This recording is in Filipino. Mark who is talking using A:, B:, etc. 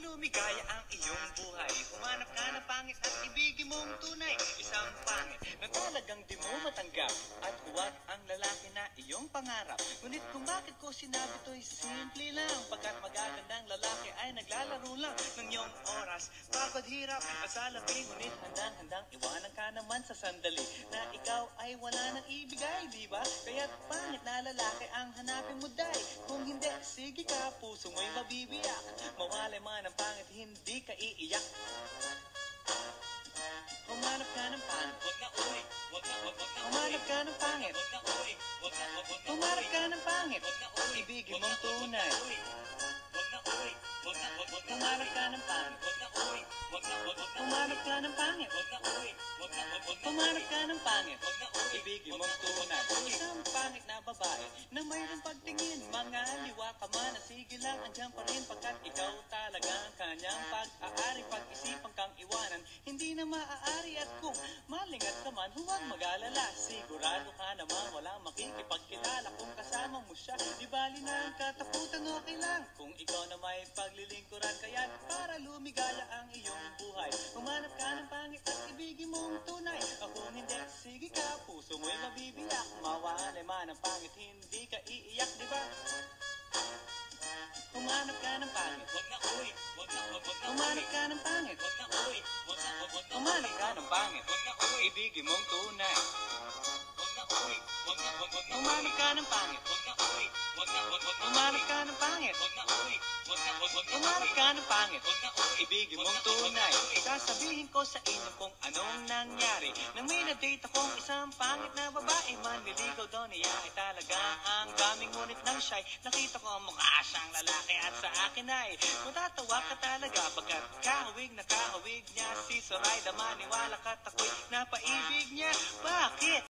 A: lumigaya ang iyong buhay. Humanap ka ng pangit at ibigin mong tunay. Isang pangit na talagang di mo matanggap. At huwag ang lalaki na iyong pangarap. Ngunit kung bakit ko sinabi to'y simple lang. Pagkat magagandang lalaki ay naglalaro lang ng iyong oras. Pagod hirap at salapi. Ngunit handang-handang iwanan ka naman sa sandali. Na ikaw ay wala nang ibigay, di ba? Kaya't pangit na lalaki ang hanapin mo, day. Kung hindi, sige ka, puso mo'y mabibiyak. Mawalay man ang pangit, hindi ka iiyak. Humanap ka ng pangit. Humanap ka ng pangit. Humanap ka ng pangit. Ibigin mong tunay. Humanap ka ng pangit. Humanap ka ng pangit. Humanap ka ng pangit. Ibigin mong tunay. Isang pangit na babae na mayroong pagtingin. Mga liwa ka man na sige lang, andyan pa rin pagkat ikaw talaga ang kanyang pag-aari. Pag-isipan kang iwanan, hindi na maaari. At kung malingat ka man, huwag mag-alala. Sigurado ka naman walang makikipagkilala. Kung kasama mo siya, di bali na ang katakutan, okay lang. Kung ikaw na may paglilingkuran, kaya para lumigaya ang iyong buhay. Humanap ka ng pangit at ibigin mong tunay. Kung hindi, sige ka, puso mo'y mabibiyak. Mawalay man ang pangit, hindi ka iiyak, di ba? Humanap ka ng pangit. Humanap ka ng pangit. Humanap ka ng pangit. Ibigin mong tunay. Humanap ka ng pangit. Humanap ka ng pangit. Humanap ka ng pangit. Ibigin mong tunay. Sasabihin ko sa inyo kung anong nangyari nang may na-date akong isang pangit na babae. Manliligaw daw niya ay talaga ang daming, ngunit nang siya'y nakita ko ang mukha siyang lalaki. At sa akin ay matatawa ka talaga pagkat kahawig na kahawig niya si Soraya. Maniwala ka't ako'y napaibig niya. Bakit?